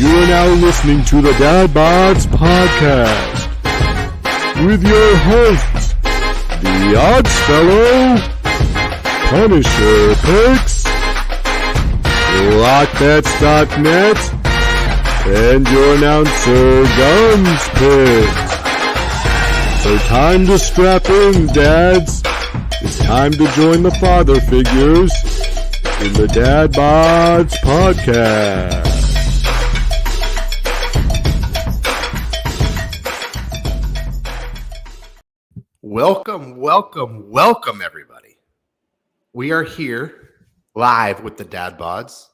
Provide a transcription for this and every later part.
You are now listening to the Bodds podcast with your hosts, the Odds Fellow, Punisher Picks, LockBets.net, and your announcer, Guns Picks. So time to strap in, dads. It's time to join the father figures in the Dad Bodds podcast. Welcome, everybody. We are here live with the Dad Bodds.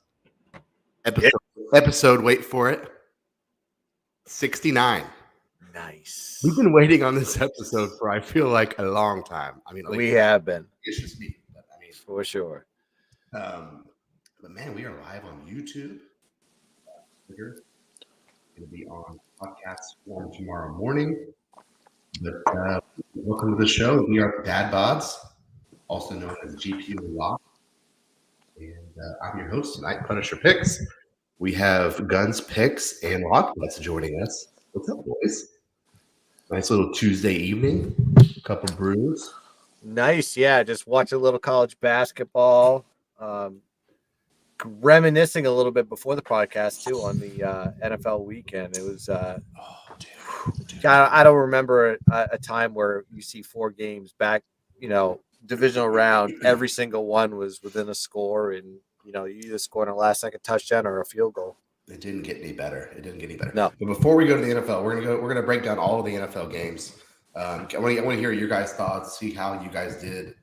Episode, wait for it, 69. Nice. We've been waiting on this episode for, I feel like, a long time. I mean, like, we have been. It's just me, but I mean, for sure. But man, we are live on YouTube. We're going to be on podcast form tomorrow morning. But welcome to the show. We are Dad Bodds, also known as GPU Lock. And I'm your host tonight, Punisher Picks. We have Guns Picks and Lockbets joining us. What's up, boys? Nice little Tuesday evening. A couple brews. Nice, yeah. Just watch a little college basketball. Reminiscing a little bit before the podcast too on the NFL weekend. It was. I don't remember a time where you see 4 games back. Divisional round. Every single one was within a score, and you either scored a last-second touchdown or a field goal. It didn't get any better. No. But before we go to the NFL, we're gonna break down all of the NFL games. I want to hear your guys' thoughts, see how you guys did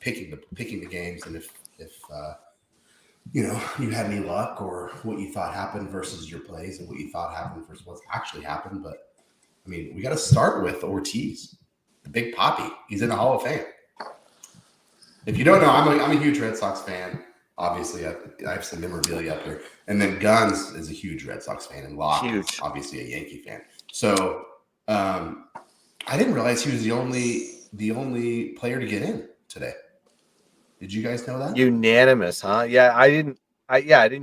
picking the games, and if you had any luck or what you thought happened versus your plays and what you thought happened versus what's actually happened. But I mean, we got to start with Ortiz, the Big Papi. He's in the Hall of Fame. If you don't know, I'm a huge Red Sox fan. Obviously, I have some memorabilia up here. And then Guns is a huge Red Sox fan, and Locke is obviously a Yankee fan. So I didn't realize he was the only player to get in today. Did you guys know that? Unanimous, huh? Yeah, I didn't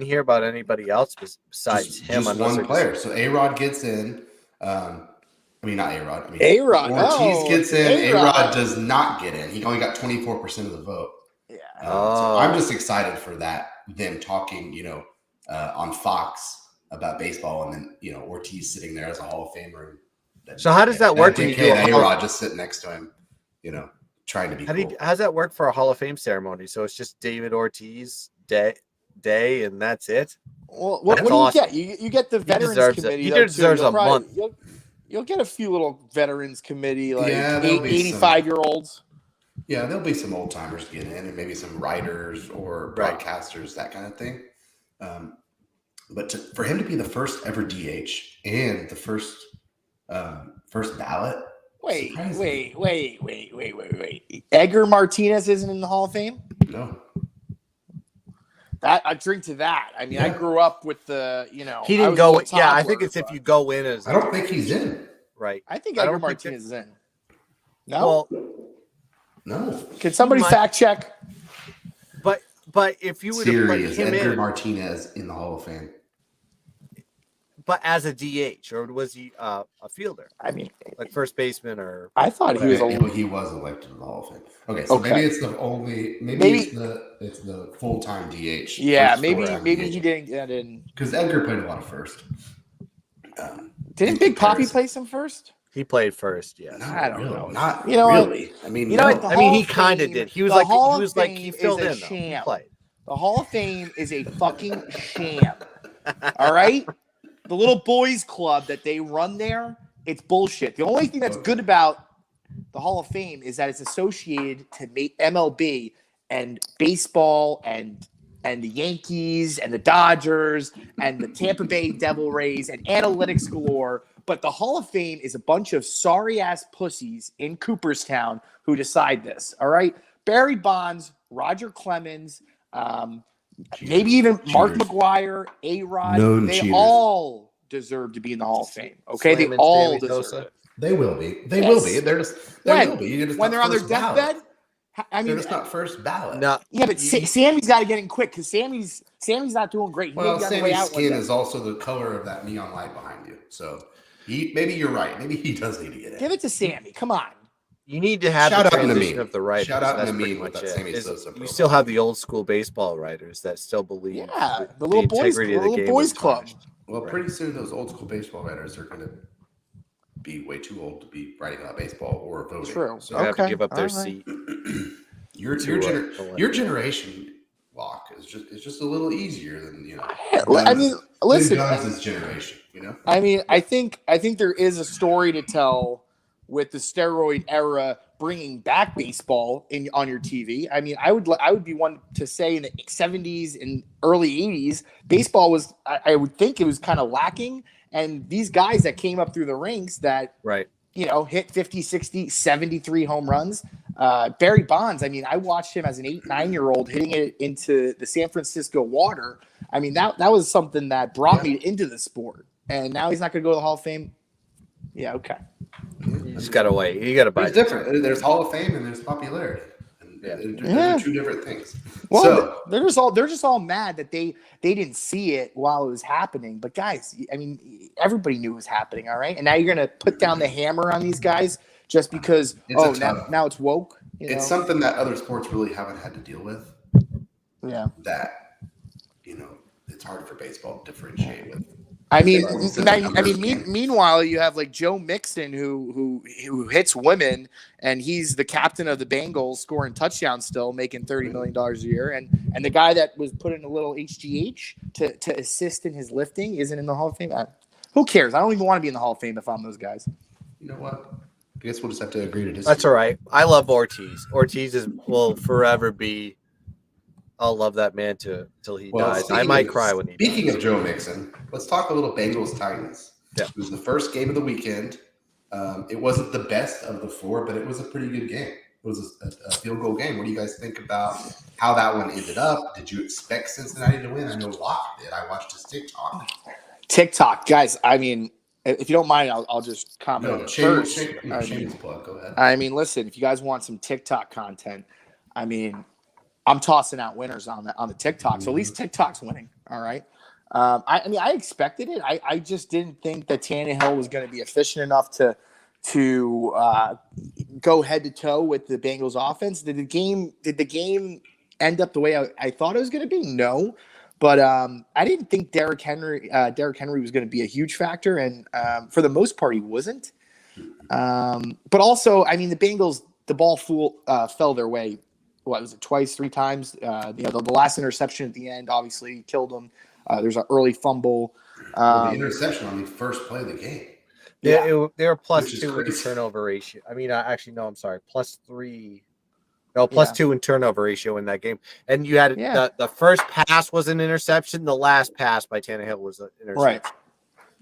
hear about anybody else besides him. Just one player. So A-Rod gets in. Not A-Rod. A-Rod. Ortiz gets in. A-Rod does not get in. He only got 24% of the vote. Yeah. So I'm just excited for that. Them talking, on Fox about baseball, and then Ortiz sitting there as a Hall of Famer. So how does that work when you do A-Rod just sitting next to him, trying to be cool. How does that work for a Hall of Fame ceremony? So it's just David Ortiz day, and that's it. Well, what do you get? You get the Veterans Committee. He deserves a month. You'll get a few little Veterans Committee, like 85-year-olds. Yeah, there'll be some old timers get in, and maybe some writers or broadcasters, that kind of thing. But for him to be the first ever DH and the first ballot. Wait. Edgar Martinez isn't in the Hall of Fame? No. I drink to that. I mean, I grew up with the, He didn't go. Yeah, I think it's if you go in as. I don't think he's in. Right. I think Edgar Martinez is in. No. Well, no. Can somebody fact check? But if you would have put him Edgar in, Martinez in the Hall of Fame. But as a DH, or was he a fielder? I mean, like first baseman, or I thought he was. He was elected to the Hall of Fame. Okay, so maybe it's the only. Maybe it's the full-time DH. Yeah, maybe he didn't get in because Edgar played a lot of first. Didn't Big Papi play some first? He played first. Yeah, I don't know. Not really. I mean, he kind of did. He was he filled in. He played. The Hall of Fame is a fucking sham. All right. The little boys club that they run there, it's bullshit. The only thing that's good about the Hall of Fame is that it's associated to MLB and baseball and the Yankees and the Dodgers and the Tampa Bay Devil Rays and analytics galore. But the Hall of Fame is a bunch of sorry-ass pussies in Cooperstown who decide this, all right? Barry Bonds, Roger Clemens, maybe even Mark McGwire, A-Rod, they all deserve to be in the Hall of Fame. Okay, they all deserve it. They will be. They will be. They're just. They will be. When they're on their deathbed, I They're mean, just not first ballot. No, yeah, but Sammy's got to get in quick because Sammy's not doing great. He Well, may be on the way Sammy's out one skin day. is also the color of that neon light behind you. So maybe you're right. Maybe he does need to get in. Give it to Sammy. Come on. you need to have Shout the out to transition me. of the writers. Shout out That's to me pretty with much that it. Sammy Is Sosa you profile. still have the old school baseball writers that still believe Yeah, the the little boys, integrity of the little game boys was club. tarnished. Well, pretty soon those old school baseball writers are going to be way too old to be writing about baseball or voting. True. So They have to Okay, give up their all right. seat. your generation walk is just a little easier than I mean, listen. Guns' generation. I mean, I think there is a story to tell with the steroid era bringing back baseball on your TV. I mean, I would be one to say in the 70s and early 80s, baseball was I would think it was kind of lacking, and these guys that came up through the ranks that Right. hit 50, 60, 73 home runs. Barry Bonds, I mean, I watched him as an 8-9-year-old hitting it into the San Francisco water. I mean, that was something that brought me into the sport. And now he's not going to go to the Hall of Fame. Yeah, okay. You just gotta wait. You gotta buy. There's different. There's Hall of Fame and there's popularity. And they're two different things. Well, So they're just all mad that they didn't see it while it was happening. But guys, I mean, everybody knew it was happening, all right? And now you're going to put down the hammer on these guys just because now it's woke. It's something that other sports really haven't had to deal with. Yeah. That it's hard for baseball to differentiate with. I mean, meanwhile, you have like Joe Mixon who hits women, and he's the captain of the Bengals, scoring touchdowns still, making $30 million a year, and the guy that was put in a little HGH to assist in his lifting isn't in the Hall of Fame. Who cares? I don't even want to be in the Hall of Fame if I'm those guys. You know what? I guess we'll just have to agree to disagree. That's all right. I love Ortiz. Ortiz will forever be. I'll love that man till he dies. I might cry when he dies. Speaking of Joe Mixon, let's talk a little Bengals-Titans. Yeah. It was the first game of the weekend. It wasn't the best of the four, but it was a pretty good game. It was a field goal game. What do you guys think about how that one ended up? Did you expect Cincinnati to win? I know Locke did. I watched his TikTok. TikTok, guys. I mean, if you don't mind, I'll just comment on it first. Shameless plug. Go ahead. I mean, listen, if you guys want some TikTok content, I mean, I'm tossing out winners on the TikTok. So at least TikTok's winning. All right. I mean, I expected it. I just didn't think that Tannehill was going to be efficient enough to go head to toe with the Bengals offense. Did the game end up the way I thought it was going to be? No. But I didn't think Derrick Henry was going to be a huge factor, and for the most part, he wasn't. But also, I mean, the Bengals, the ball fell their way. What was it? Twice, 3 times. The last interception at the end obviously killed them. There's an early fumble. The interception on the first play of the game. Yeah, they were +2 in turnover ratio. I mean, I'm sorry, +3. No, +2 in turnover ratio in that game. And you had the first pass was an interception. The last pass by Tannehill was an interception. Right.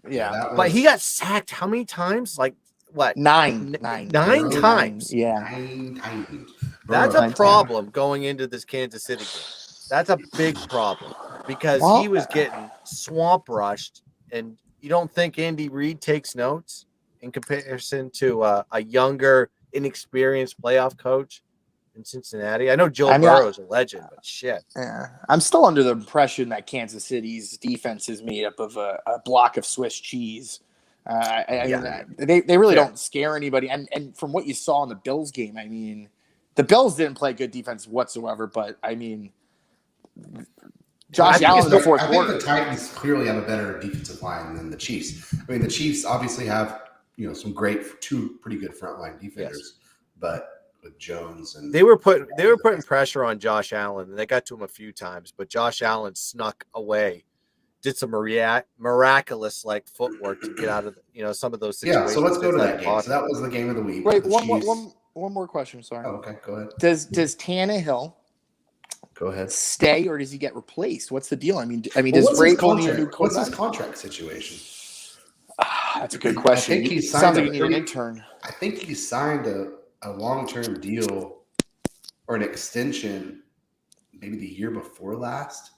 Yeah. But he got sacked how many times? Like what? 9 times. Yeah. 9 times. That's a problem going into this Kansas City game. That's a big problem because he was getting swamp rushed, and you don't think Andy Reid takes notes in comparison to a younger, inexperienced playoff coach in Cincinnati? I know Joe Burrow's a legend, but shit. Yeah, I'm still under the impression that Kansas City's defense is made up of a block of Swiss cheese. They really don't scare anybody. And from what you saw in the Bills game, I mean, the Bills didn't play good defense whatsoever. But I mean, Josh Allen in the fourth quarter. I think the Titans clearly have a better defensive line than the Chiefs. I mean, the Chiefs obviously have some two pretty good frontline defenders, but with Jones and they were putting pressure on Josh Allen, and they got to him a few times, but Josh Allen snuck away, did some miraculous like footwork to get out of some of those situations. Yeah, so let's go to that game. So that was the game of the week. Wait, one more question. Sorry. Oh, okay, go ahead. Does Tannehill stay or does he get replaced? What's the deal? I mean, does Vrabel need a new What's his contract situation? That's a good question. I think sounds like you need an intern. I think he signed a long-term deal or an extension maybe the year before last.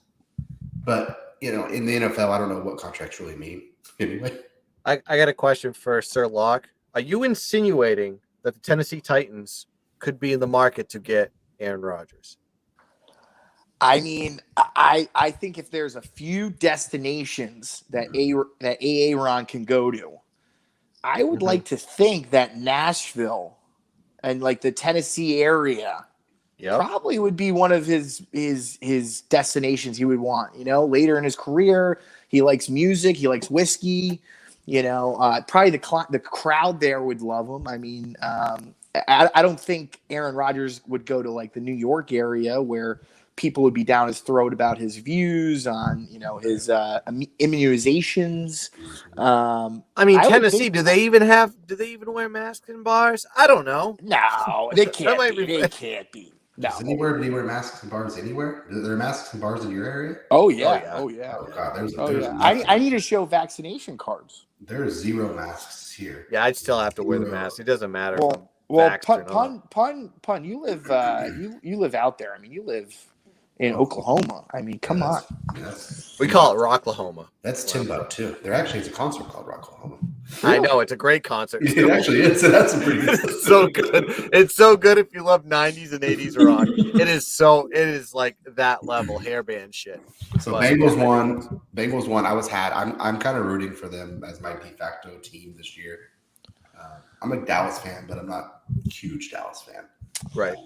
But, in the NFL, I don't know what contracts really mean. Anyway. I got a question for Sir Locke. Are you insinuating that the Tennessee Titans could be in the market to get Aaron Rodgers? I mean, I think if there's a few destinations that Aaron can go to, I would like to think that Nashville and like the Tennessee area probably would be one of his destinations he would want. You know, later in his career, he likes music, he likes whiskey. You know, probably the crowd there would love him. I mean, I don't think Aaron Rodgers would go to like the New York area where people would be down his throat about his views on, you know, his immunizations. I mean, Tennessee, do they even wear masks in bars? I don't know. No, they can't be. They can't be. No. Do you wear masks in bars anywhere? Are there masks in bars in your area? Oh yeah. Oh God, I need to show vaccination cards. There are 0 masks here. Yeah, I'd still have to wear the mask. It doesn't matter. Well, pun. You live you live out there. I mean, you live in Oklahoma. I mean, come on. We call it Rocklahoma. That's Timbuktu. There actually is a concert called Rocklahoma. I know, it's a great concert. It actually is. That's a pretty good. It's so good. It's so good if you love 90s and 80s rock. It is like that level hairband shit. So Bengals won. I'm kind of rooting for them as my de facto team this year. I'm a Dallas fan, but I'm not a huge Dallas fan. Right.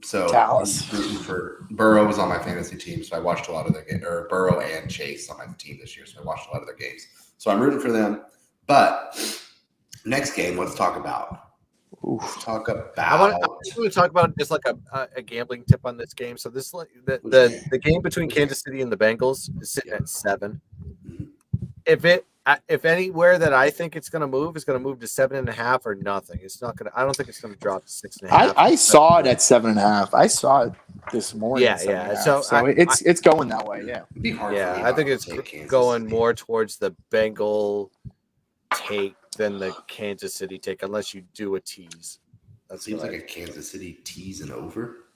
So Dallas. I'm rooting for Burrow was on my fantasy team, so I watched a lot of their games. Or Burrow and Chase on my team this year, so I watched a lot of their games. So I'm rooting for them. But next game, let's talk about. Talk about. I want to talk about just like a gambling tip on this game. So this the game between Kansas City and the Bengals is sitting at 7. If anywhere that I think it's going to move is going to move to 7.5 or nothing. It's not going to. I don't think it's going to drop to 6.5. I saw it at 7.5. I saw it this morning. Yeah. So it's going that way. Yeah. It'd be hard. Yeah, I think it's going more towards the Bengal take than the Kansas City take, unless you do a tease. That seems like a Kansas City tease and over,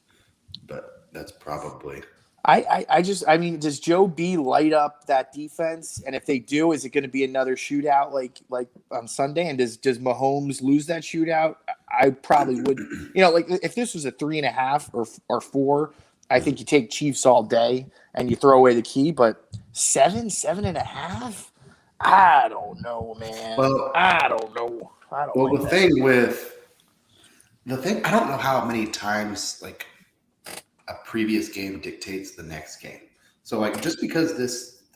but that's probably. I mean, does Joe B light up that defense? And if they do, is it going to be another shootout like on Sunday? And does Mahomes lose that shootout? I probably would. You know, like if this was a 3.5 or 4, I think you take Chiefs all day and you throw away the key. But 7.5, I don't know, man. Well, I don't know. I don't know how many times like a previous game dictates the next game. So like just because the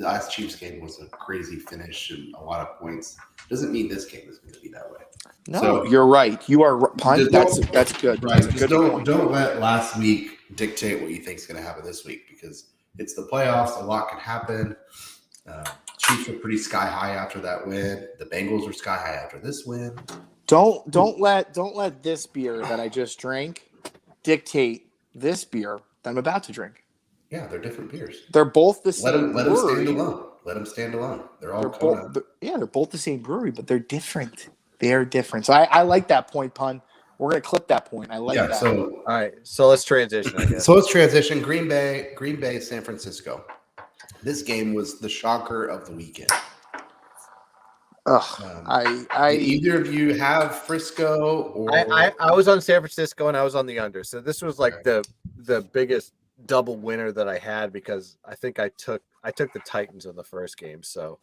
last Chiefs game was a crazy finish and a lot of points doesn't mean this game is going to be that way. No, so, you're right. You are punt. That's good. Right. That's good. Don't let last week dictate what you think is going to happen this week because it's the playoffs. A lot can happen. Chiefs were pretty sky high after that win. The Bengals were sky high after this win. Don't let this beer that I just drank dictate this beer that I'm about to drink. Yeah, they're different beers. They're both the same. Let them stand alone. Let them stand alone. They're both the same brewery, but they're different. They're different. So I like that point, pun. We're gonna clip that point. I like that. So all right. So let's transition. I guess. So let's transition. Green Bay, San Francisco. This game was the shocker of the weekend. Either of you have Frisco or I was on San Francisco and I was on the under. So this was like the biggest double winner that I had because I think I took the Titans in the first game. So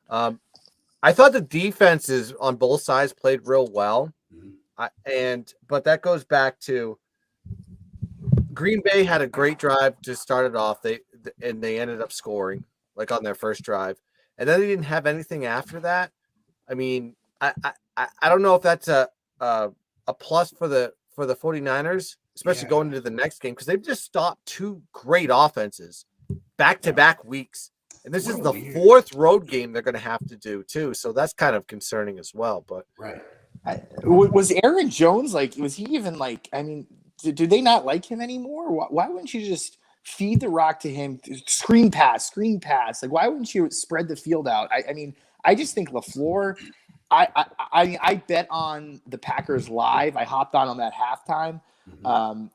I thought the defenses on both sides played real well. But that goes back to Green Bay had a great drive to start it off. They ended up scoring like on their first drive. And then they didn't have anything after that. I mean, I don't know if that's a plus for the 49ers, especially going into the next game, because they've just stopped 2 great offenses back-to-back weeks. And this is the 4th road game they're going to have to do, too. So that's kind of concerning as well. But was Aaron Jones, was he even I mean, do they not like him anymore? Why wouldn't you just feed the rock to him, screen pass? Like, why wouldn't you spread the field out? I mean, I just think LaFleur. I bet on the Packers live. I hopped on that halftime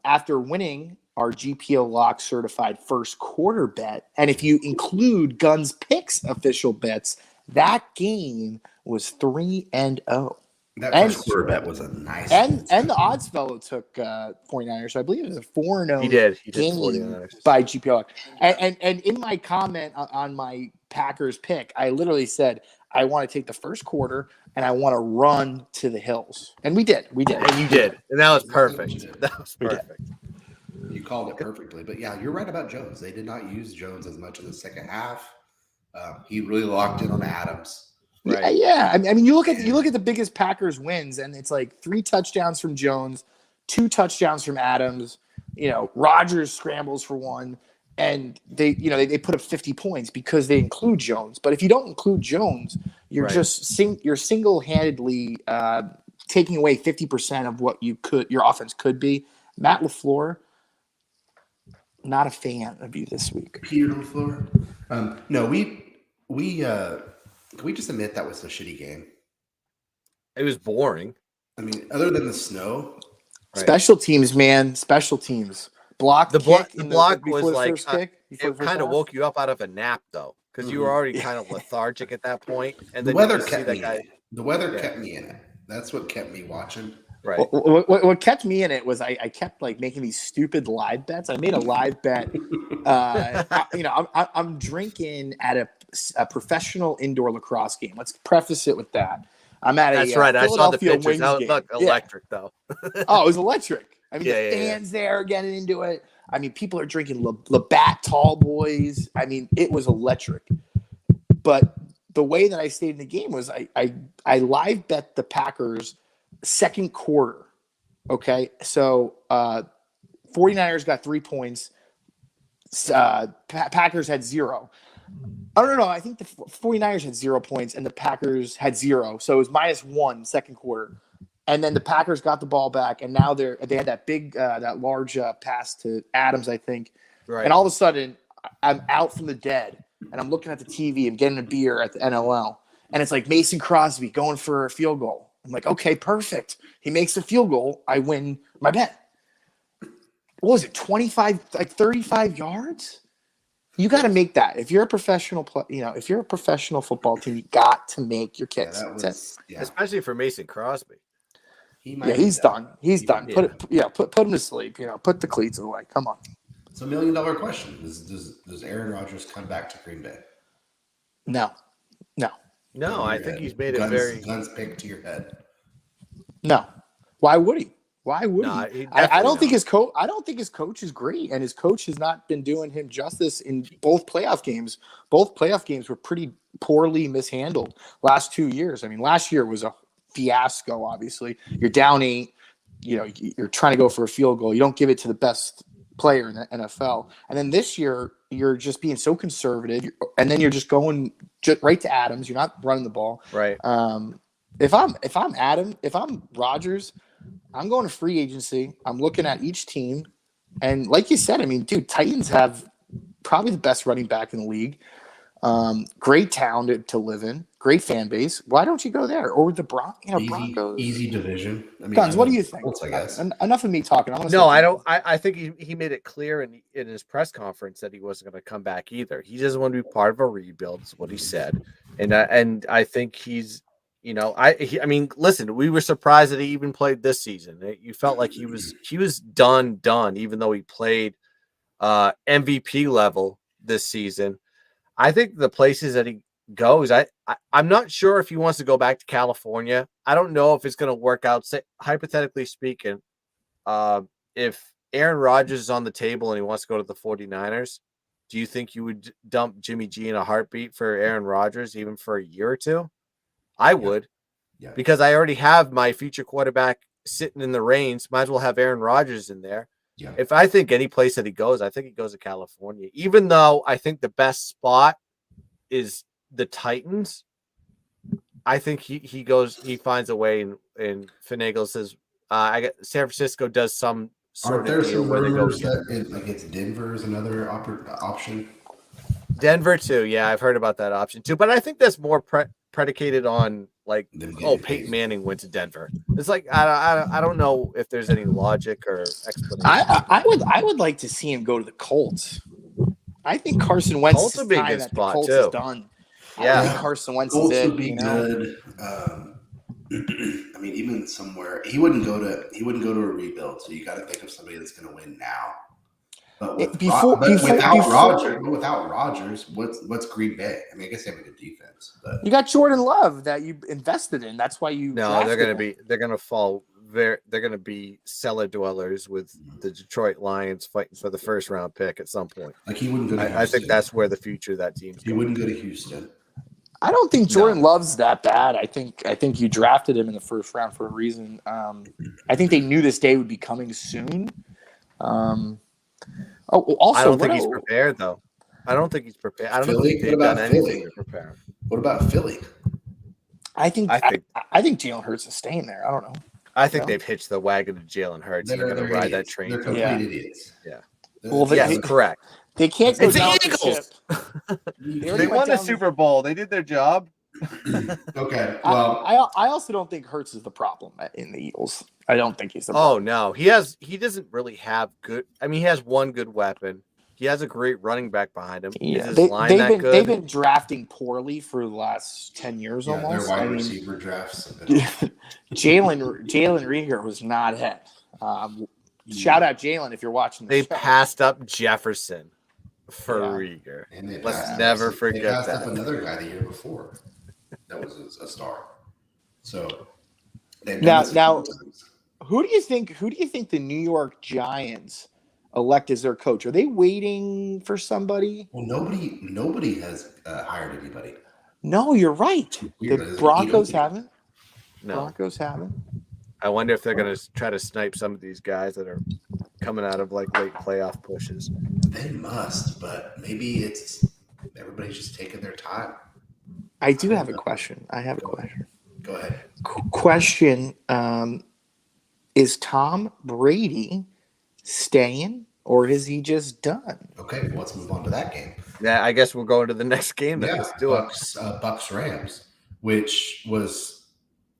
after winning our GPO Lock certified first quarter bet, and if you include Guns Picks official bets, that game was 3-0. That And- first quarter bet was a nice And one. the odds fellow took 49ers. So I believe it was a 4-0 He did game 49ers. by GPO. And in my comment on my Packers pick, I literally said I want to take the first quarter and I want to run to the hills. And we did. And you did. And that was perfect. That was We did. perfect. You called it perfectly. But yeah, you're right about Jones. They did not use Jones as much in the second half. He really locked in on Adams. Right. Yeah. I mean, you look at the biggest Packers wins, and it's like 3 touchdowns from Jones, 2 touchdowns from Adams. Rodgers scrambles for 1, and they put up 50 points because they include Jones. But if you don't include Jones, you're Right. just you're single-handedly taking away 50% of what your offense could be. Matt LaFleur, not a fan of you this week. Peter LaFleur. No, can we just admit that was a shitty game? It was boring. I mean, other than the snow. Right. Special teams, man. Special teams. Block. The block before was the like first kick, before it the first kind of half. woke you up out of a nap though, because you were already kind of lethargic at that point, and The then weather you see kept that me in guy. it. The weather kept me in it. That's what kept me watching. Right. What kept me in it was I kept like making these stupid live bets. I made a live bet. I'm drinking at a professional indoor lacrosse game. Let's preface it with that. I'm at That's a right. I saw the Philadelphia pictures. Wings That game. looked electric though. Oh, it was electric. I mean, Yeah, the fans there getting into it. I mean, people are drinking Labatt Tall Boys. I mean, it was electric. But the way that I stayed in the game was I live bet the Packers second quarter. Okay, so 49ers got 3 points. Packers had 0. Oh, no. I think the 49ers had 0 points and the Packers had 0. So it was -1 second quarter. And then the Packers got the ball back, and now they had that big, that large pass to Adams, I think. Right. And all of a sudden, I'm out from the dead, and I'm looking at the TV. I'm getting a beer at the NLL, and it's like Mason Crosby going for a field goal. I'm like, okay, perfect. He makes the field goal. I win my bet. What was it, 35 yards? You got to make that. If you're a professional, if you're a professional football team, you got to make your Yeah, kicks. that was, yeah. Especially for Mason Crosby. He's done. He's done. Yeah. Put him to sleep. Put the cleats away. Come on. It's $1 million question. Does Aaron Rodgers come back to Green Bay? No. No, I think he's made it guns picked to your head. No. Why would he? No, he? he I don't definitely think his coach. I don't think his coach is great, and his coach has not been doing him justice in both playoff games. Both playoff games were pretty poorly mishandled last 2 years. I mean, last year was a fiasco. Obviously, you're down 8. You're trying to go for a field goal. You don't give it to the best player in the NFL. And then this year, you're just being so conservative, and then you're just going right to Adams. You're not running the ball. Right. If I'm Rodgers, I'm going to free agency. I'm looking at each team, and like you said, I mean, dude, Titans have probably the best running back in the league. Great town to live in. Great fan base. Why don't you go there? Or the Broncos? Easy division. I mean, Guns, what do you think? Colts, I guess. Enough of me talking. No, I don't. I think he made it clear in his press conference that he wasn't going to come back either. He doesn't want to be part of a rebuild, is what he said. And I think he's, I mean, listen, we were surprised that he even played this season. You felt like he was done, even though he played MVP level this season. I think the places that he goes, I'm not sure if he wants to go back to California. I don't know if it's going to work out. Say, hypothetically speaking, if Aaron Rodgers is on the table and he wants to go to the 49ers, do you think you would dump Jimmy G in a heartbeat for Aaron Rodgers, even for a year or two? I would, because I already have my future quarterback sitting in the reins. Might as well have Aaron Rodgers in there. Yeah. If I think any place that he goes, I think he goes to California, even though I think the best spot is the Titans. I think he finds a way and finagles says, I got San Francisco does some sort Aren't there of deal some where they go. rumors that it's Denver is another option? Denver too. Yeah, I've heard about that option too, but I think that's more predicated on like, Peyton Manning went to Denver. It's like I don't know if there's any logic or explanation. I would like to see him go to the Colts. I think Carson Wentz Colts would be a good that the spot, Colts too. is done. Yeah. I think Carson Wentz Colts is it. would be good. I mean, even somewhere he wouldn't go to a rebuild. So you got to think of somebody that's going to win now. But without Rodgers, what's Green Bay? I mean, I guess they have a good defense, but you got Jordan Love that you invested in. That's why you. No, they're gonna fall. They're gonna be cellar dwellers with the Detroit Lions fighting for the first round pick at some point. Like he wouldn't go to I think that's where the future of that team's He wouldn't go to Houston. I don't think Jordan Love's that bad. I think you drafted him in the first round for a reason. I think they knew this day would be coming soon. Also, I don't think he's prepared though. I don't think he's prepared. I don't think they've done anything to prepare him. What about Philly? I think Jalen Hurts is staying there. I don't know. I think they've hitched the wagon to Jalen Hurts. They're going to ride that train. They're complete idiots. Yeah. Well, correct. They can't go it's down the Eagles. They won the Super Bowl. They did their job. Okay. Well, I also don't think Hurts is the problem in the Eagles. I don't think he's the problem. Oh no, he doesn't really have good. I mean, he has one good weapon. He has a great running back behind him. Yeah. Is his line that good? They've been drafting poorly for the last 10 years almost. Their wide receiver drafts. Jalen Reagor was not hit. Shout out Jalen if you're watching. They passed up Jefferson for Reagor. Let's never forget that. They passed up another guy the year before. That was a star. So now, who do you think the New York Giants elect as their coach? Are they waiting for somebody? Well, nobody has hired anybody. No, you're right. The Broncos haven't. No. Broncos haven't. I wonder if they're going to try to snipe some of these guys that are coming out of like late playoff pushes. They must, but maybe it's everybody's just taking their time. I do have a question. Go ahead. Question: is Tom Brady staying, or is he just done? Okay, well, let's move on to that game. Yeah, I guess we'll go into the next game. Then. Let's do it. Bucks Rams, which was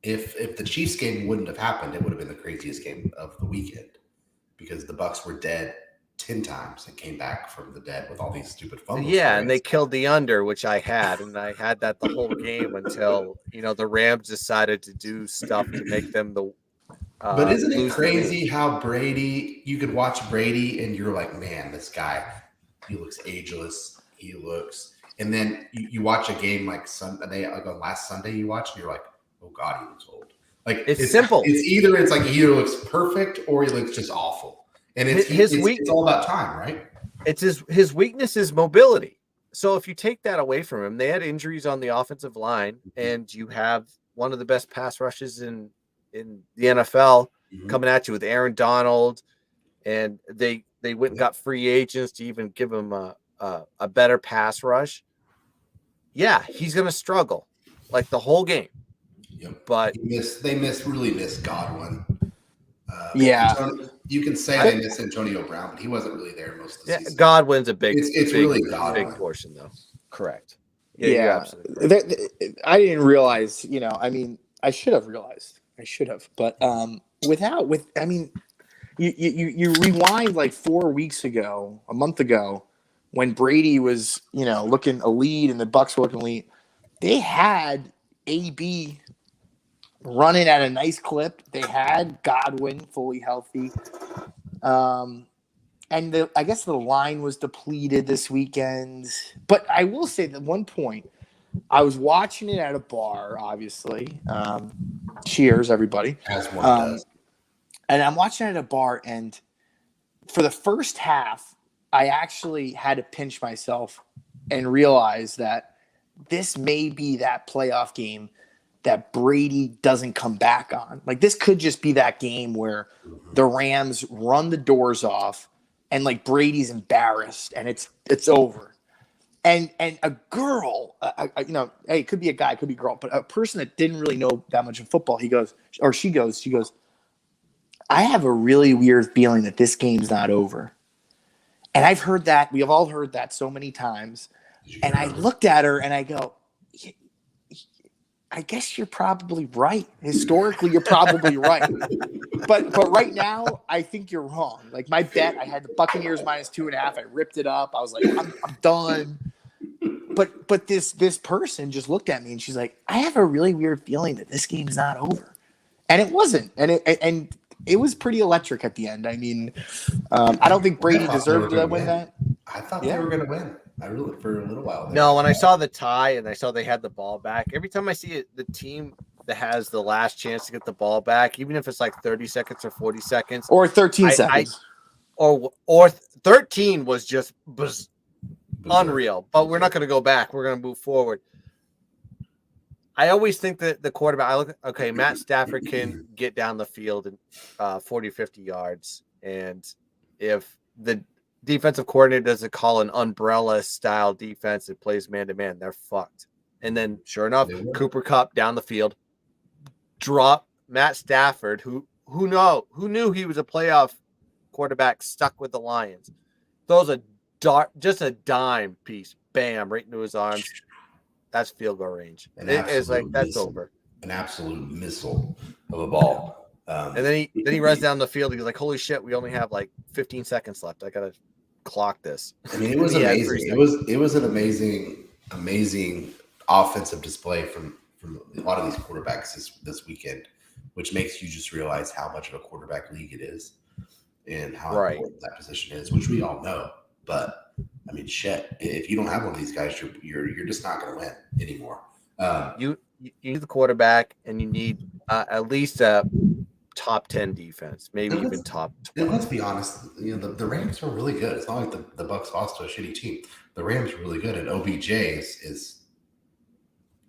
if the Chiefs game wouldn't have happened, it would have been the craziest game of the weekend because the Bucks were dead 10 times and came back from the dead with all these stupid fumbles. Yeah, and they killed the under, which I had, and I had that the whole game until the Rams decided to do stuff to make them the. But isn't it crazy how Brady? You could watch Brady and you're like, man, this guy, he looks ageless. And then you watch a game like last Sunday you watched, and you're like, oh God, he looks old. Like it's simple. It's either looks perfect or he looks just awful. And it's all about time, right? It's his weakness is mobility. So if you take that away from him, they had injuries on the offensive line, and you have one of the best pass rushes in the NFL coming at you with Aaron Donald, and they went and got free agents to even give him a better pass rush. Yeah, he's going to struggle like the whole game. Yep. But they really missed Godwin. You can say they miss Antonio Brown, but he wasn't really there most of the season. Godwin's a big. It's big, really big portion though. Correct. Yeah, absolutely. I didn't realize. I mean, I should have realized. But you rewind like 4 weeks ago, a month ago, when Brady was looking elite and the Bucks were looking elite. They had AB running at a nice clip. They had Godwin fully healthy. And I guess the line was depleted this weekend. But I will say that one point, I was watching it at a bar, obviously. Cheers, everybody. As one does. And I'm watching it at a bar, and for the first half, I actually had to pinch myself and realize that this may be that playoff game that Brady doesn't come back on. Like, this could just be that game where the Rams run the doors off and like Brady's embarrassed and it's over. And a girl, hey, it could be a guy, it could be a girl, but a person that didn't really know that much of football, she goes, I have a really weird feeling that this game's not over. And I've heard that. We have all heard that so many times. And I looked at her and I go, I guess you're probably right. Historically, you're probably right. But right now, I think you're wrong. Like, my bet, I had the Buccaneers -2.5. I ripped it up. I was like, I'm done. but this person just looked at me and she's like, I have a really weird feeling that this game's not over, and it wasn't, and it was pretty electric at the end. I mean, I don't think Brady deserved to win that. I thought they were going to win. I really for a little while there. No, when I saw the tie and I saw they had the ball back, every time I see it, the team that has the last chance to get the ball back, even if it's like 30 seconds or 40 seconds or 13 seconds, or 13 was unreal. But we're not going to go back. We're going to move forward. I always think that the quarterback, Matt Stafford can get down the field in 40, 50 yards. And if the defensive coordinator doesn't call an umbrella style defense that plays man-to-man, they're fucked. And then sure enough, Cooper Kupp down the field, drop Matt Stafford, who knew he was a playoff quarterback stuck with the Lions. Throws just a dime piece, bam, right into his arms. That's field goal range. It's like that's over. An absolute missile of a ball. And then he runs down the field. He's like, "Holy shit, we only have like 15 seconds left. I gotta clock this." I mean, it was amazing. It was an amazing offensive display from a lot of these quarterbacks this weekend, which makes you just realize how much of a quarterback league it is and how important that position is, which we all know. But I mean, shit, if you don't have one of these guys, you're just not going to win anymore. You need the quarterback, and you need at least a top 10 defense, maybe even top 12. Let's be honest, the Rams are really good. It's not like the Bucs lost to a shitty team. The Rams are really good, and OBJ is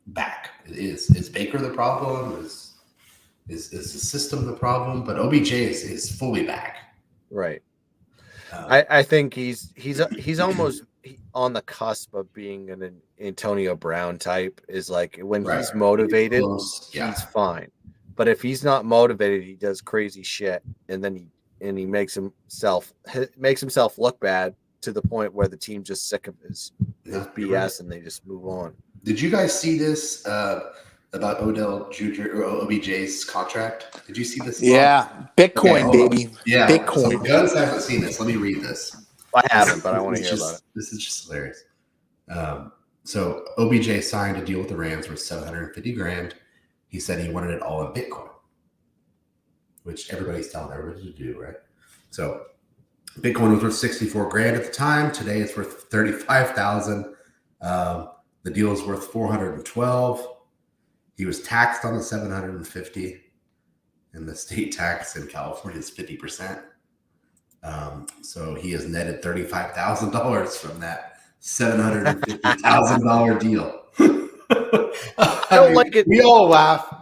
back. Is Baker the problem? Is the system the problem? But OBJ is fully back. Right. I think he's almost on the cusp of being an Antonio Brown type. Is like when he's motivated, he's fine. But if he's not motivated, he does crazy shit, and then he makes himself look bad to the point where the team's just sick of his BS and they just move on. Did you guys see this about Odell Jr. or OBJ's contract? Did you see this? Yeah, Bitcoin, baby. Yeah, Bitcoin. So Guns haven't seen this. Let me read this. I haven't, but I want to hear about it. This is just hilarious. So OBJ signed a deal with the Rams for $750,000. He said he wanted it all in Bitcoin, which everybody's telling everybody to do, right? So Bitcoin was worth $64,000 at the time. Today it's worth $35,000. The deal is worth $412,000. He was taxed on the $750,000, and the state tax in California is 50%. So he has netted $35,000 from that $750,000 deal. I don't like it. We all laugh.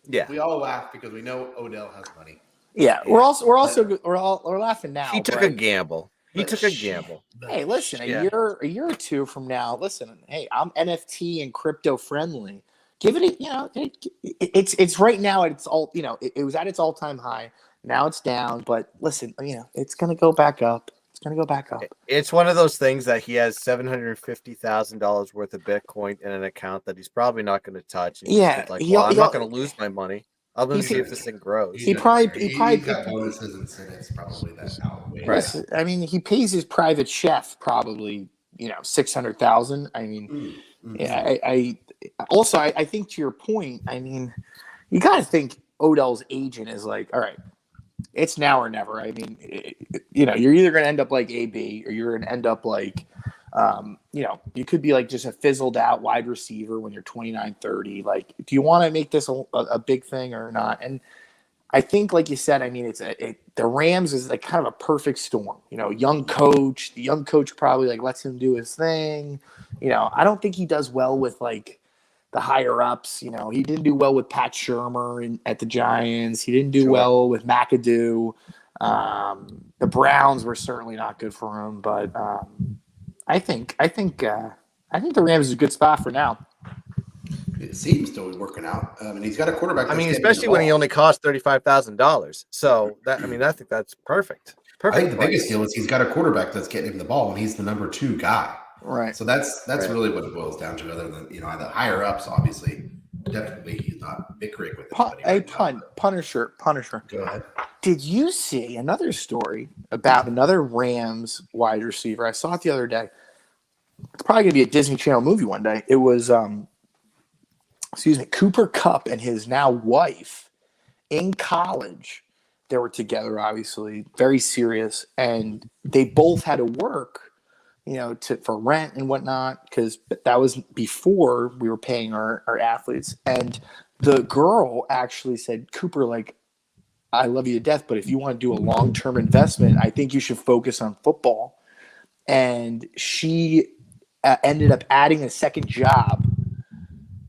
Yeah, we all laugh because we know Odell has money. Yeah, we're laughing now. He took a gamble. Hey, listen, a year or two from now, listen. Hey, I'm NFT and crypto friendly. Give it, it's right now at its all. It was at its all time high. Now it's down, but listen, it's gonna go back up. It's one of those things that he has $750,000 worth of Bitcoin in an account that he's probably not going to touch. And I'm not going to lose my money. I'm going to see if this thing grows. He probably got bonuses and incentives probably that outweigh. Right. I mean, he pays his private chef probably $600,000. I mean, I think to your point. I mean, you got to think Odell's agent is like, all right, it's now or never. I mean, you're either going to end up like AB or you're going to end up like, you could be like just a fizzled out wide receiver when you're 29, 30. Like, do you want to make this a big thing or not? And I think, like you said, I mean, the Rams is like kind of a perfect storm. Young coach. The young coach probably like lets him do his thing. I don't think he does well with like the higher ups. He didn't do well with Pat Shurmur at the Giants. He didn't do well with McAdoo. The Browns were certainly not good for him, but I think the Rams is a good spot for now. It seems to be working out. And he's got a quarterback. I mean, especially when he only cost $35,000. So I think that's perfect. I think the biggest deal is he's got a quarterback that's getting him the ball, and he's the number 2 guy. Right. So that's really what it boils down to. Other than the higher ups, obviously, definitely he's not bickering with anybody. Punisher. Go ahead. Did you see another story about another Rams wide receiver? I saw it the other day. It's probably gonna be a Disney Channel movie one day. It was Cooper Kupp and his now wife in college. They were together, obviously, very serious, and they both had to work, for rent and whatnot, because that was before we were paying our athletes. And the girl actually said, Cooper, like, I love you to death, but if you want to do a long-term investment, I think you should focus on football. And she ended up adding a second job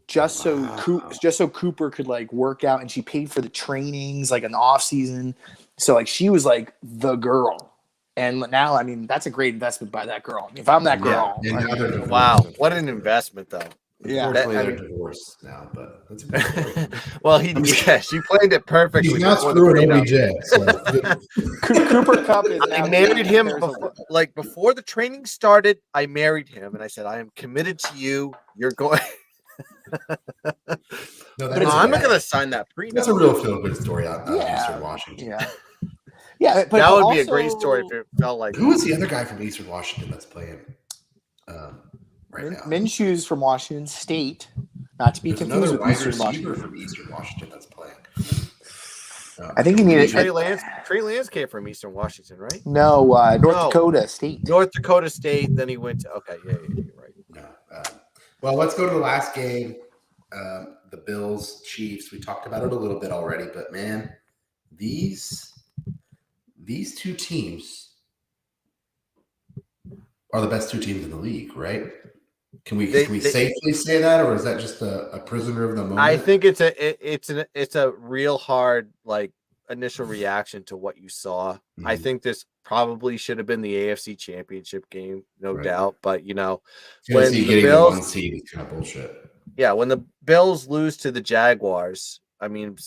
just so Cooper could like work out, and she paid for the trainings like an off season. So like she was like the girl, and now I mean that's a great investment by that girl. If I'm that girl, wow, what an investment though. Yeah, they're divorced now, but that's a good story. Well, she played it perfectly. He's not screwing OBJ. So. Cooper Kupp is. I married him before the training started. I married him, and I said, "I am committed to you. You're going." I'm not going to sign that prenup. That's a real feel-good story out of Eastern Washington. Yeah, but that would be a great story if it felt like. Who is the other guy from Eastern Washington that's playing? Right now. Minshew's from Washington State, not to be confused with Eastern Washington. From Eastern Washington that's playing. I think he needed Trey Lance came from Eastern Washington, right? No, North Dakota State. North Dakota State. Then he went to you're right. No, well, let's go to the last game. The Bills Chiefs. We talked about it a little bit already, but man, these two teams are the best two teams in the league, right? Can we safely say that, or is that just a prisoner of the moment? I think it's a real hard like initial reaction to what you saw. Mm-hmm. I think this probably should have been the AFC Championship game, no doubt. But when the Bills, 1 seed is kind of bullshit. Yeah, when the Bills lose to the Jaguars, I mean,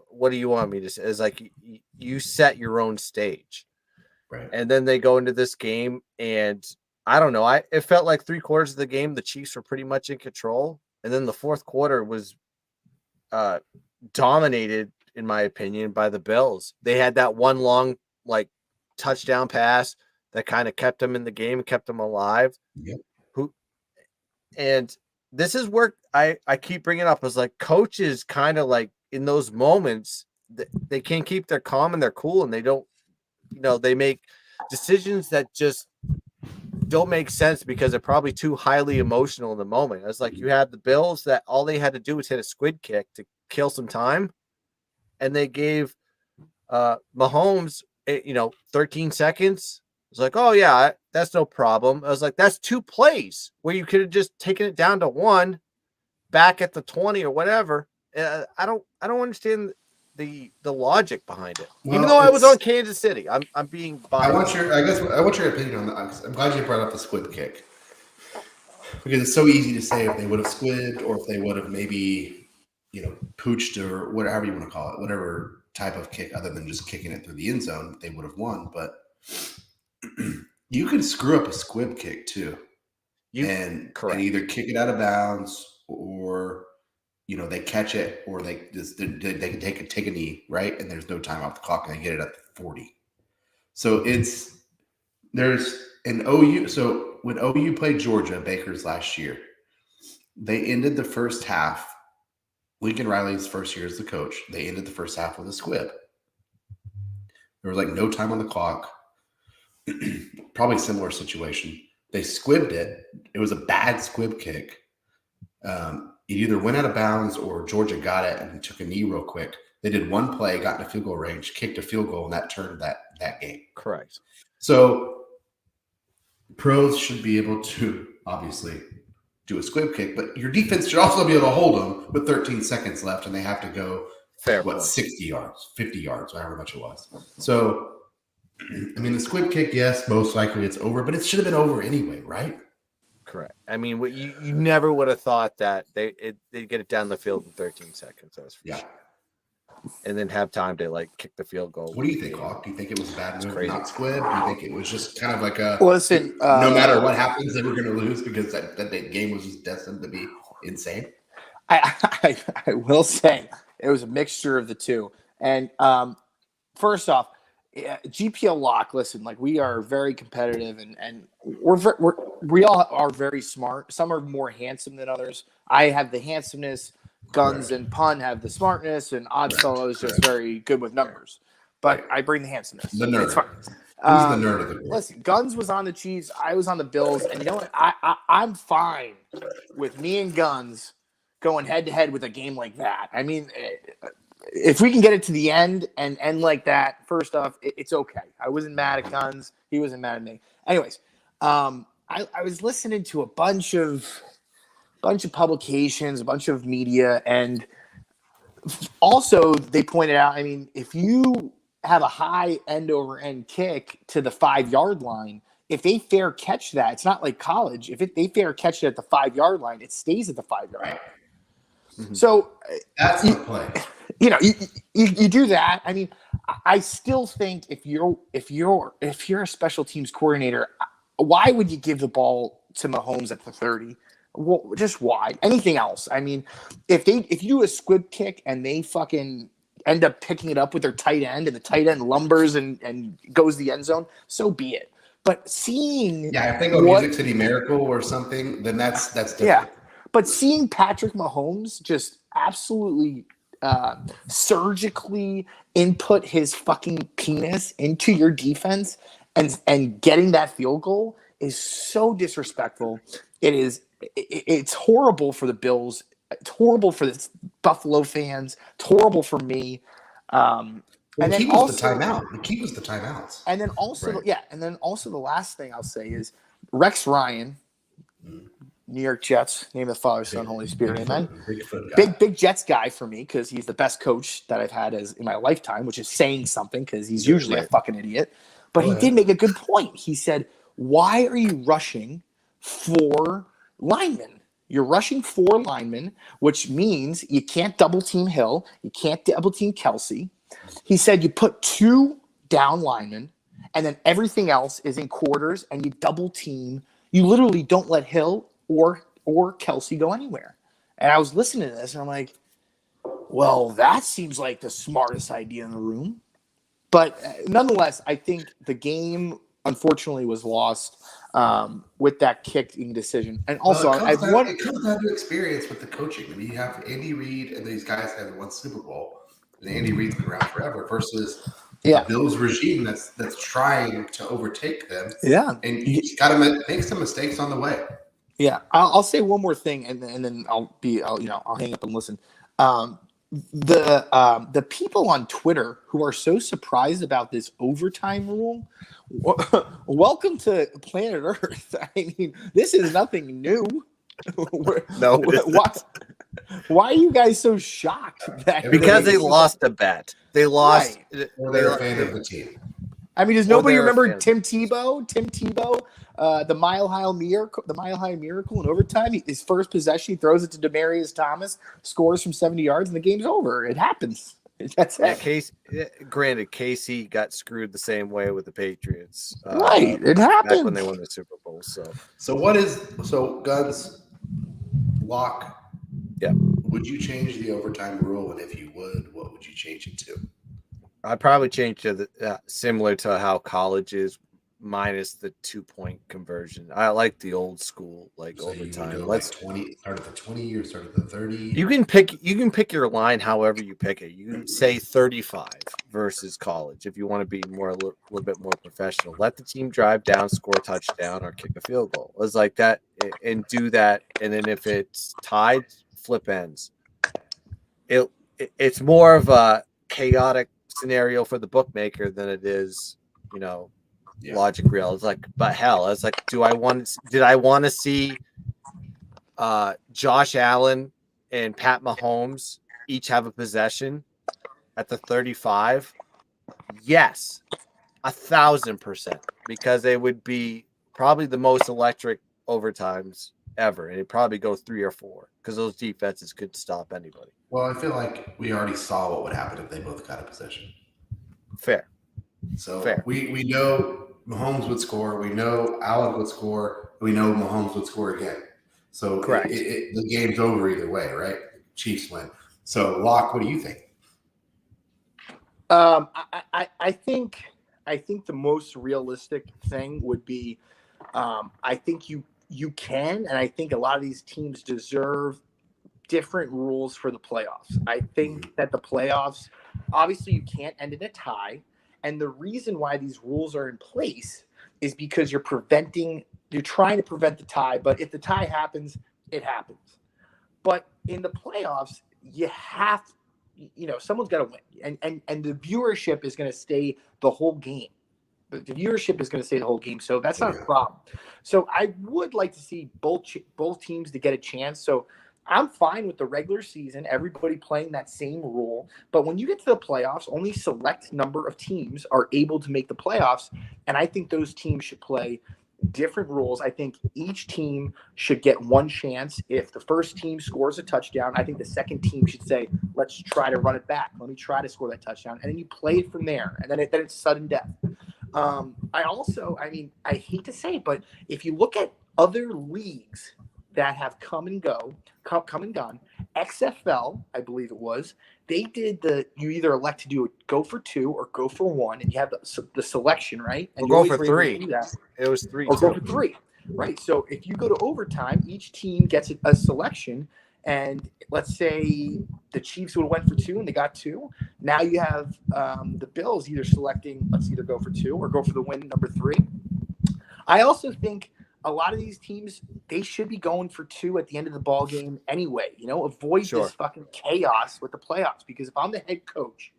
what do you want me to say? It's like you set your own stage, right? And then they go into this game and. I don't know. It felt like 3/4 of the game, the Chiefs were pretty much in control. And then the fourth quarter was dominated, in my opinion, by the Bills. They had that one long, like, touchdown pass that kind of kept them in the game, kept them alive. Yep. And this is where I keep bringing up is like coaches kind of like in those moments, they can't keep their calm and their cool, and they don't, they make decisions that just don't make sense because they're probably too highly emotional in the moment. It's like you had the Bills that all they had to do was hit a squid kick to kill some time, and they gave Mahomes, 13 seconds. It's like, oh yeah, that's no problem. I was like, that's 2 plays where you could have just taken it down to 1, back at the 20 or whatever. I don't understand the logic behind it. Well, even though I was on Kansas City, I'm being biased. I want your opinion on that. I'm glad you brought up the squid kick because it's so easy to say if they would have squibbed or if they would have maybe pooched or whatever you want to call it, whatever type of kick other than just kicking it through the end zone, they would have won. But you can screw up a squib kick too, and either kick it out of bounds or. They catch it or they can take a knee, right? And there's no time off the clock and they get it at the 40. So there's an OU. So when OU played Georgia, Baker's last year, they ended the first half. Lincoln Riley's first year as the coach, they ended the first half with a squib. There was like no time on the clock. Probably similar situation. They squibbed it. It was a bad squib kick. It either went out of bounds or Georgia got it and took a knee real quick. They did one play, got into field goal range, kicked a field goal, and that turned that game. Correct. So pros should be able to obviously do a squib kick, but your defense should also be able to hold them with 13 seconds left, and they have to go 60 yards, 50 yards, however much it was. So, I mean, the squib kick, yes, most likely it's over, but it should have been over anyway, right? Correct. I mean, you never would have thought that they'd get it down the field in 13 seconds. That's for sure. And then have time to like kick the field goal. What do you think, Hawk? Do you think it was a bad move, not squib? Do you think it was just kind of like a listen? No matter what happens, they were going to lose because that game was just destined to be insane. I will say it was a mixture of the two. And first off, GPL lock. Listen, like we are very competitive, and we all are very smart. Some are more handsome than others. I have the handsomeness. Guns and Pun have the smartness, and Oddfellow is just very good with numbers. But I bring the handsomeness. The nerd. It's fine. He's the nerd of the group. Listen, Guns was on the Chiefs. I was on the Bills, and you know what? I'm fine with me and Guns going head to head with a game like that. I mean, if we can get it to the end and end like that, first off, it's okay. I wasn't mad at Guns. He wasn't mad at me. Anyways, I was listening to a bunch of publications, a bunch of media, and also they pointed out, I mean, if you have a high end over end kick to the 5-yard line, if they fair catch that, it's not like college. If they fair catch it at the 5-yard line, it stays at the 5-yard line. Mm-hmm. So that's the play. You know, you do that. I mean, I still think if you're a special teams coordinator, why would you give the ball to Mahomes at the 30? Well, just why? Anything else? I mean, if you do a squib kick and they fucking end up picking it up with their tight end and the tight end lumbers and goes the end zone, so be it. But seeing if they go Music City Miracle or something, then that's different. Yeah, but seeing Patrick Mahomes just absolutely surgically input his fucking penis into your defense and getting that field goal is so disrespectful. It's horrible for the Bills. It's horrible for the Buffalo fans. It's horrible for me. And the then key was the timeout. The key was the timeouts. And then also, right. And then also the last thing I'll say is Rex Ryan, New York Jets, name of the Father, Son, Holy Spirit, amen. Big Jets guy for me because he's the best coach that I've had in my lifetime, which is saying something because he's usually a fucking idiot. But he did make a good point. He said, "Why are you rushing 4 linemen? You're rushing 4 linemen, which means you can't double team Hill, you can't double team Kelsey." He said you put 2 down linemen, and then everything else is in quarters, and you double team. You literally don't let Hill or Kelsey go anywhere. And I was listening to this, and I'm like, well, that seems like the smartest idea in the room. But nonetheless, I think the game, unfortunately, was lost with that kicking decision. And also, it comes down to experience with the coaching. I mean, you have Andy Reid, and these guys have won Super Bowl, and Andy Reid's been around forever versus the Bills regime that's trying to overtake them. Yeah, and you got to make some mistakes on the way. Yeah, I'll say one more thing, and then I'll hang up and listen. The people on Twitter who are so surprised about this overtime rule, welcome to planet Earth. I mean, this is nothing new. No, why are you guys so shocked? Because they lost a bet. They lost. Right. Or they're a fan of the team. I mean, does nobody remember Tim Tebow? The Mile High Miracle in overtime. His first possession, he throws it to Demaryius Thomas, scores from 70 yards, and the game's over. It happens. That's it. Granted, Casey got screwed the same way with the Patriots. Right, it happened back when they won the Super Bowl. So Guns Lock. Yeah. Would you change the overtime rule, and if you would, what would you change it to? I'd probably change to similar to how college is, minus the 2-point conversion. I like the old school overtime. Let's 20 start at the 20 or start at the 30. You can pick your line however you pick it. You can say 35 versus college if you want to be a little bit more professional. Let the team drive down, score a touchdown, or kick a field goal. It's like that, and do that. And then if it's tied, flip ends. It's more of a chaotic scenario for the bookmaker than it is, logic real. It's like, but hell, it's like, did I want to see Josh Allen and Pat Mahomes each have a possession at the 35? Yes, 1,000%, because they would be probably the most electric overtimes ever, and it'd probably go 3 or 4 because those defenses could stop anybody. Well, I feel like we already saw what would happen if they both got a possession. Fair. We know Mahomes would score. We know Allen would score. We know Mahomes would score again. So correct. The game's over either way, right? Chiefs win. So Locke, what do you think? I think the most realistic thing would be I think you can, and I think a lot of these teams deserve different rules for the playoffs. I think that the playoffs, obviously, you can't end in a tie, and the reason why these rules are in place is because you're trying to prevent the tie. But if the tie happens, it happens. But in the playoffs, someone's got to win, and the viewership is going to stay the whole game. The viewership is going to stay the whole game, so that's not a problem. So I would like to see both teams to get a chance. So I'm fine with the regular season, everybody playing that same rule. But when you get to the playoffs, only select number of teams are able to make the playoffs, and I think those teams should play different rules. I think each team should get one chance. If the first team scores a touchdown, I think the second team should say, let's try to run it back. Let me try to score that touchdown. And then you play it from there. And then it's sudden death. I hate to say it, but if you look at other leagues that have come and gone, XFL, I believe it was, they did you either elect to go for 2 or go for 1, and you have the selection, right? And go for 3. It was 3. Or go for 3, right? So if you go to overtime, each team gets a selection, and let's say the Chiefs would have went for 2 and they got 2. Now you have the Bills either selecting, let's either go for 2 or go for the win number 3. I also think a lot of these teams, they should be going for 2 at the end of the ball game anyway. Avoid this fucking chaos with the playoffs. Because if I'm the head coach,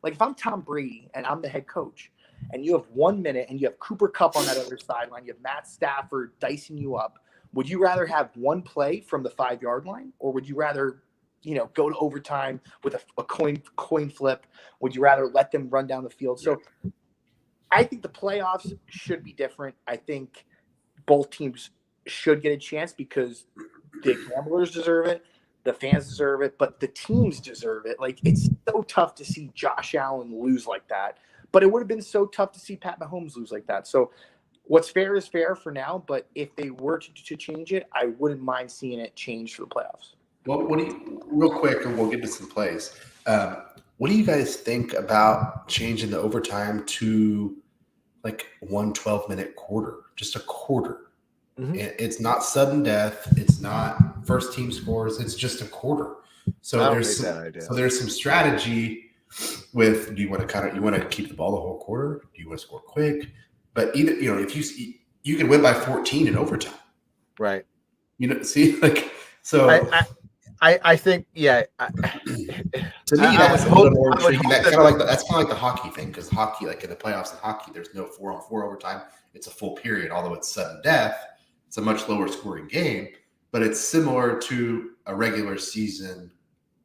like if I'm Tom Brady and I'm the head coach, and you have 1 minute and you have Cooper Kupp on that other sideline, you have Matt Stafford dicing you up, would you rather have one play from the 5-yard line, or would you rather, go to overtime with a coin flip? Would you rather let them run down the field? So I think the playoffs should be different. I think both teams should get a chance because the gamblers deserve it, the fans deserve it, but the teams deserve it. Like, it's so tough to see Josh Allen lose like that, but it would have been so tough to see Pat Mahomes lose like that. So what's fair is fair for now, but if they were to change it, I wouldn't mind seeing it change for the playoffs. Well, real quick, and we'll get to some plays. What do you guys think about changing the overtime to like 1 12-minute quarter, just a quarter? Mm-hmm. It's not sudden death. It's not first team scores. It's just a quarter. So there's some strategy with, do you want to keep the ball the whole quarter? Do you want to score quick? But either, if you can win by 14 in overtime, right? So I think, yeah. To me, that's a little more intriguing. That's kind of like the hockey thing, because hockey, like in the playoffs in hockey, there's no 4-on-4 overtime. It's a full period, although it's sudden death. It's a much lower scoring game, but it's similar to a regular season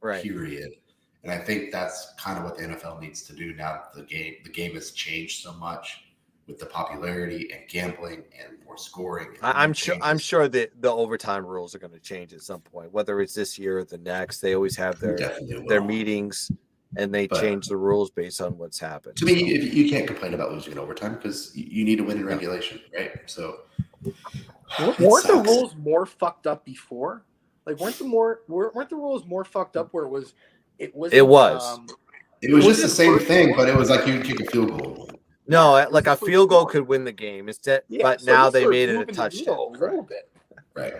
period. And I think that's kind of what the NFL needs to do now that the game has changed so much with the popularity and gambling and more scoring. I'm sure that the overtime rules are going to change at some point, whether it's this year or the next. They always have their meetings, and they change the rules based on what's happened. To me, you can't complain about losing in overtime because you need to win in regulation, right? So weren't the rules more fucked up before? Like, weren't the rules more fucked up where it was just the same thing, but it was like you kick a field goal. No, like a field goal could win the game instead, but so now they made it a touchdown. A little bit. Right.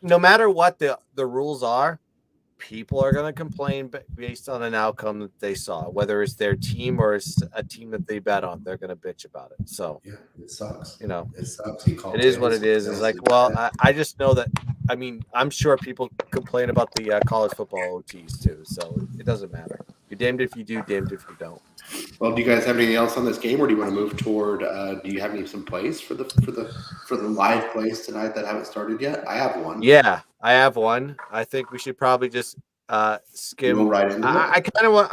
No matter what the rules are, people are going to complain based on an outcome that they saw, whether it's their team or it's a team that they bet on. They're going to bitch about it. So yeah, it sucks. It sucks. It is what it is. It's like, well, I just know that. I mean, I'm sure people complain about the college football OTs too, so it doesn't matter. You're damned if you do, damned if you don't. Well, do you guys have anything else on this game, or do you want to move toward? Do you have some plays for the live plays tonight that haven't started yet? I have one. Yeah, I have one. I think we should probably just skim. Go right into it. I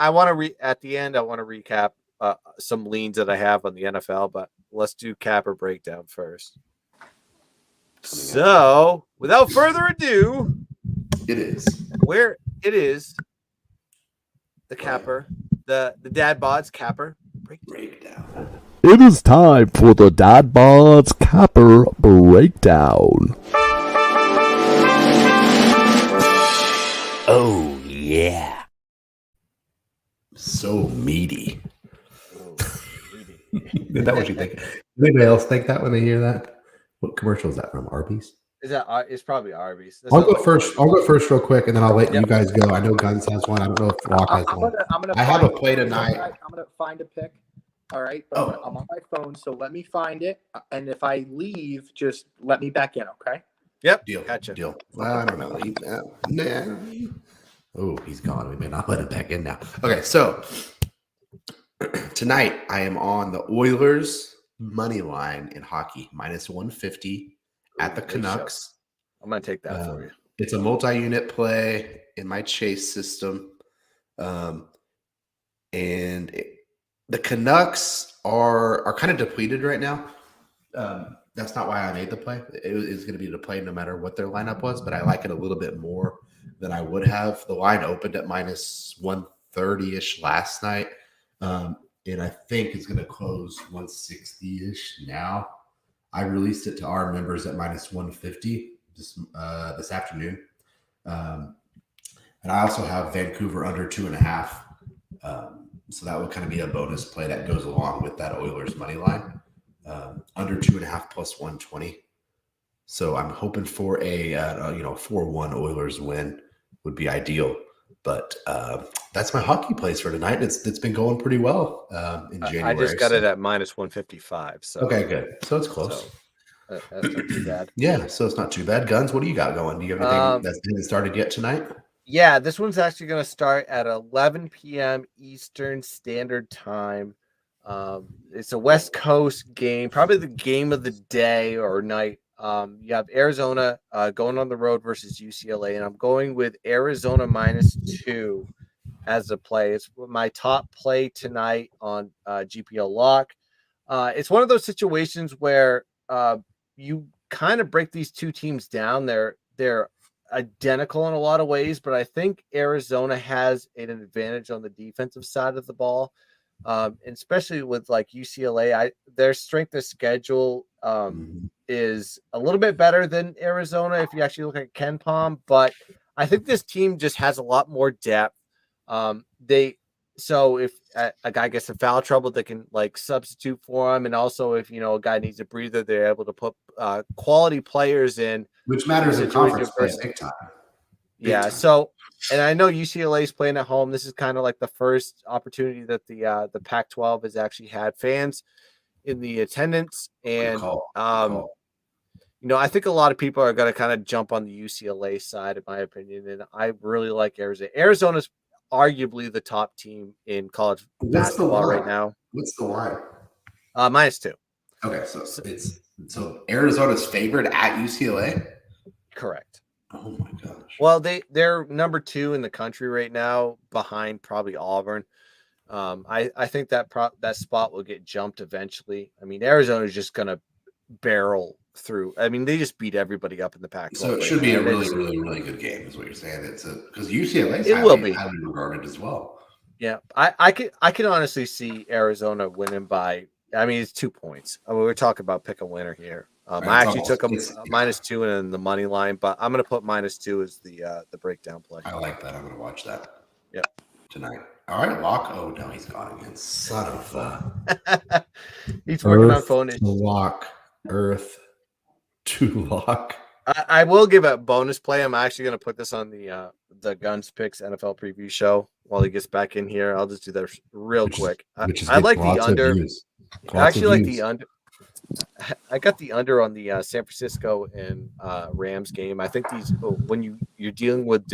want to at the end. I want to recap some leans that I have on the NFL, but let's do cap or breakdown first. So, without further ado, where it is the capper, the Dad Bodds capper breakdown. It is time for the Dad Bodds capper breakdown. Oh yeah, so meaty. Is that what you think? Does anybody else think that when they hear that? What commercial is that from? Arby's? Is that? It's probably Arby's. That I'll sounds go like first. Arby's. I'll go first real quick, and then I'll let you Yep. guys go. I know Guns has one. I don't know if Rock has one. I have a play tonight. I'm gonna find a pick. All right, but Oh. I'm on my phone, so let me find it. And if I leave, just let me back in, okay? Yep. Deal. Gotcha. Deal. Well, I don't know. Nah. Oh, he's gone. We may not let him back in now. Okay, so tonight I am on the Oilers money line in hockey, minus 150 at the Nice Canucks. I'm gonna take that for you. It's a multi-unit play in my chase system. The Canucks are kind of depleted right now. That's not why I made the play. It was going to be the play no matter what their lineup was, but I like it a little bit more than I would have. The line opened at minus 130-ish last night, and I think it's going to close 160-ish now. I released it to our members at minus 150 this afternoon. And I also have Vancouver under 2.5. So that would kind of be a bonus play that goes along with that Oilers money line. Under 2.5 plus 120. So I'm hoping for a 4-1 Oilers win would be ideal. But that's my hockey plays for tonight. It's been going pretty well in January. I just got it at minus 155. So okay, good. So it's close. So that's not too bad. Yeah, so it's not too bad. Guns, what do you got going? Do you have anything that's been started yet tonight? Yeah, this one's actually going to start at 11 p.m. Eastern Standard Time. It's a West Coast game, probably the game of the day or night. You have Arizona going on the road versus UCLA, and I'm going with Arizona -2 as a play. It's my top play tonight on GPL Lock. It's one of those situations where you kind of break these two teams down. They're identical in a lot of ways, but I think Arizona has an advantage on the defensive side of the ball, and especially with like UCLA. Their strength of schedule is a little bit better than Arizona if you actually look at KenPom, but I think this team just has a lot more depth. So if a guy gets in foul trouble, they can like substitute for him, and also if a guy needs a breather, they're able to put quality players in. Which matters in conference play big time. Yeah. So, and I know UCLA is playing at home. This is kind of like the first opportunity that the Pac-12 has actually had fans in the attendance, and I think a lot of people are going to kind of jump on the UCLA side, in my opinion, and I really like Arizona. Arizona's arguably the top team in college basketball right now. What's the line? -2. Okay, so Arizona's favored at UCLA. Correct. Oh my gosh. Well, they're number 2 in the country right now, behind probably Auburn. I think that spot will get jumped eventually. I mean, Arizona is just going to barrel through. I mean, they just beat everybody up in the Pac-12. So it should be a really, really, really good game, is what you're saying. It's because UCLA is highly regarded as well. Yeah, I can honestly see Arizona winning by. I mean, it's 2 points. I mean, we're talking about pick a winner here. I actually took a -2 in the money line, but I'm going to put -2 as the breakdown play. I like that. I'm going to watch that. Yep. Tonight. All right, Lock. Oh no, he's gone again. Son of he's working on phone issues. Lock. Earth to Lock. I will give a bonus play. I'm actually going to put this on the Guns Picks NFL preview show while he gets back in here. I'll just do that real quick. I like the under. I actually like the under. I got the under on the San Francisco and Rams game. I think when you're dealing with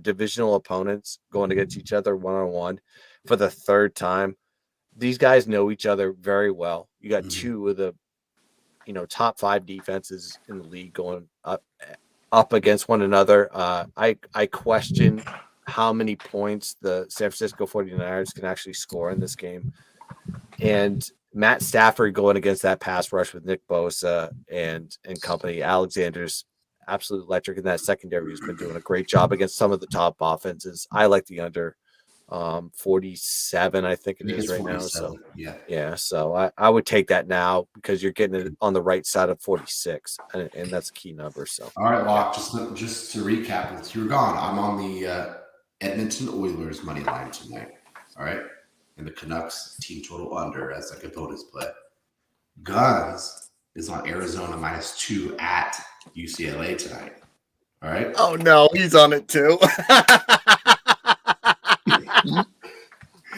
divisional opponents going against each other one-on-one for the third time, these guys know each other very well. You got two of the top 5 defenses in the league going up against one another. I question how many points the San Francisco 49ers can actually score in this game. And Matt Stafford going against that pass rush with Nick Bosa and company. Alexander's absolute electric in that secondary, who's been doing a great job against some of the top offenses. I like the under 47, I think it is right now. So yeah. So I would take that now because you're getting it on the right side of 46, and that's a key number. So all right, Locke. Just to recap, since you were gone, I'm on the Edmonton Oilers money line tonight. All right, and the Canucks team total under as like a bonus play. Guns is on Arizona -2 at UCLA tonight. All right. Oh no, he's on it too.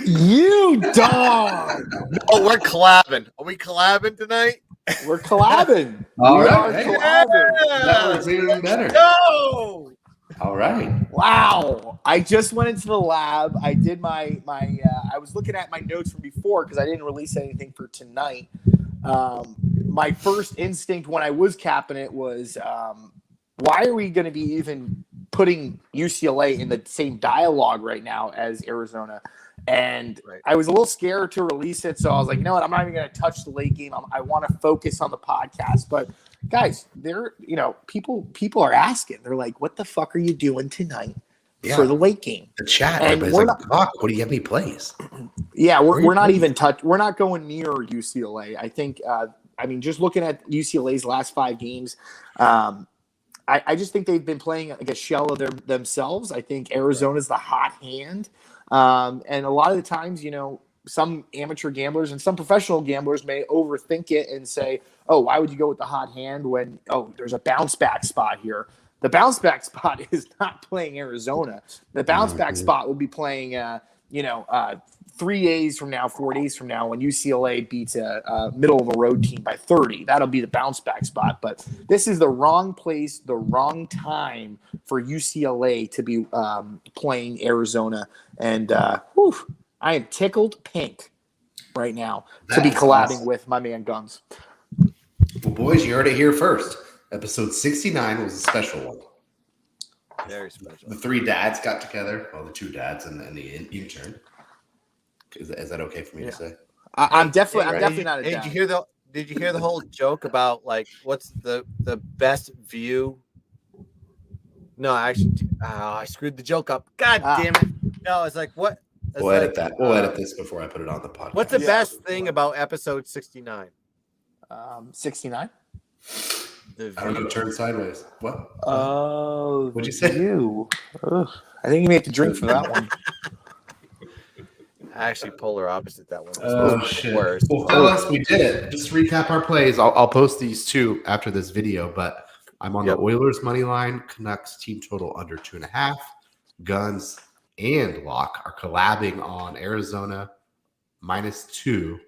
You dog. Oh, we're collabing. Are we collabing tonight? We're collabing. All We right. are Hey. collabing. That works even better. No. All right. Wow. I just went into the lab. I did my I was looking at my notes from before because I didn't release anything for tonight. My first instinct when I was capping it was, why are we going to be even putting UCLA in the same dialogue right now as Arizona? And Right. I was a little scared to release it, so I was like, you know what? I'm not even going to touch the late game. I want to focus on the podcast. But guys, people are asking. They're like, what the fuck are you doing tonight for the late game? The chat. And Everybody's we're like, "Fuck, what do you have any plays?" Yeah, we're not playing? even we're not going near UCLA. I think just looking at UCLA's last 5 games, I just think they've been playing like a shell of themselves. I think Arizona's the hot hand. And a lot of the times, some amateur gamblers and some professional gamblers may overthink it and say, oh, why would you go with the hot hand when, there's a bounce back spot here? The bounce back spot is not playing Arizona. The bounce back spot will be playing, 3 days from now, 4 days from now, when UCLA beats a middle of the road team by 30. That'll be the bounce back spot. But this is the wrong place, the wrong time for UCLA to be playing Arizona. And I am tickled pink right now to be collabing with my man Guns. Well, boys, you heard it here first. Episode 69 was a special one. Very special. The 3 dads got together. Well, the 2 dads and the intern. Is that okay for me to say? I'm definitely not a dad. Did you hear the whole joke about like what's the best view? No, actually, I screwed the joke up. God damn it! No, it's like what? It's We'll edit that. We'll edit this before I put it on the podcast. What's the best thing about episode 69? 69. I don't know. Turn sideways. What? Oh, what'd you say? I think you may have to drink for that one. Actually, polar opposite that one. Oh shit! Worse. Well, fellas, we did it. Just to recap our plays. I'll post these 2 after this video, but I'm on the Oilers money line. Canucks team total under 2.5. Guns and Lock are collabing on Arizona -2,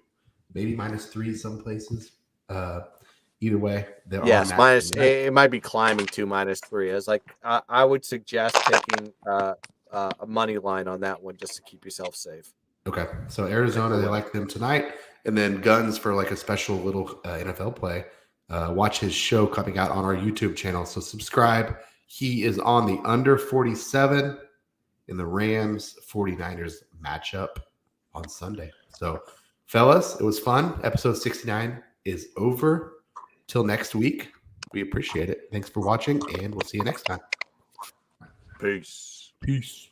maybe -3 some places. Either way, they're yes, on that. it might be climbing to -3. It's like I would suggest taking a money line on that one just to keep yourself safe. Okay, so Arizona, they like them tonight, and then Guns for like a special little NFL play. Watch his show coming out on our YouTube channel, so subscribe. He is on the under 47 in the Rams 49ers matchup on Sunday. So, fellas, it was fun. Episode 69 is over. Till next week, we appreciate it. Thanks for watching, and we'll see you next time. Peace. Peace.